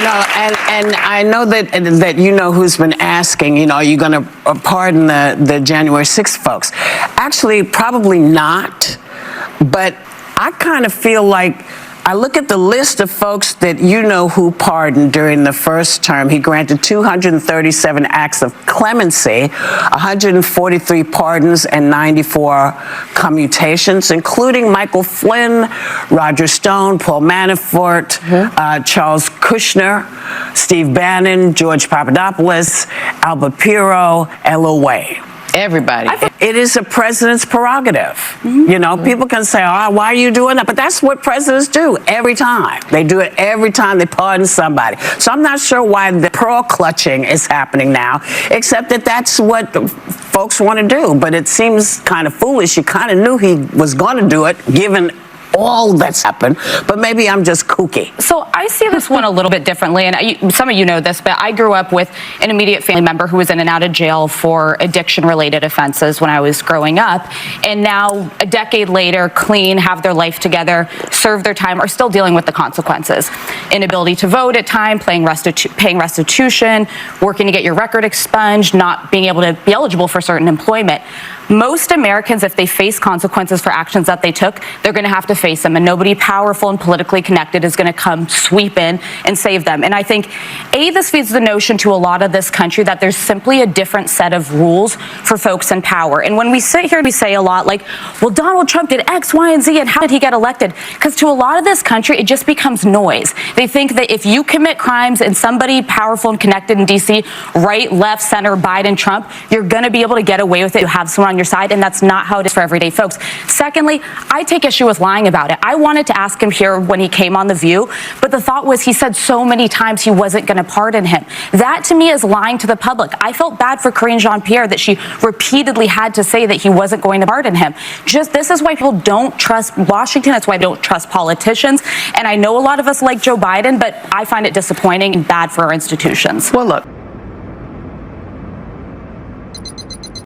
and I know that you know who's been asking, are you going to pardon the January 6th folks? Actually, probably not. But I kind of feel like I look at the list of folks that who pardoned during the first term. He granted 237 acts of clemency, 143 pardons, and 94 commutations, including Michael Flynn, Roger Stone, Paul Manafort, Charles Kushner, Steve Bannon, George Papadopoulos, Albert Pirro, LOA. Everybody. It is a president's prerogative. People can say, why are you doing that? But that's what presidents do every time. They do it every time they pardon somebody. So I'm not sure why the pearl clutching is happening now, except that that's what folks want to do. But it seems kind of foolish. You kind of knew he was going to do it, given all that's happened, but maybe I'm just kooky. So I see this one a little bit differently, and some of you know this, but I grew up with an immediate family member who was in and out of jail for addiction-related offenses when I was growing up, and now a decade later, clean, have their life together, serve their time, are still dealing with the consequences. Inability to vote at time, paying restitution, working to get your record expunged, not being able to be eligible for certain employment. Most Americans, if they face consequences for actions that they took, they're going to have to face them, and nobody powerful and politically connected is going to come sweep in and save them. And I think, this feeds the notion to a lot of this country that there's simply a different set of rules for folks in power. And when we sit here, we say a lot like, well, Donald Trump did X, Y, and Z, and how did he get elected? Because to a lot of this country, it just becomes noise. They think that if you commit crimes and somebody powerful and connected in D.C., right, left, center, Biden, Trump, you're going to be able to get away with it. You have someone on your side, and that's not how it is for everyday folks. Secondly, I take issue with lying about it. I wanted to ask him here when he came on The View, but the thought was he said so many times he wasn't going to pardon him. That, to me, is lying to the public. I felt bad for Karine Jean-Pierre that she repeatedly had to say that he wasn't going to pardon him. This is why people don't trust Washington. That's why I don't trust politicians. And I know a lot of us like Joe Biden, but I find it disappointing and bad for our institutions. Well, look.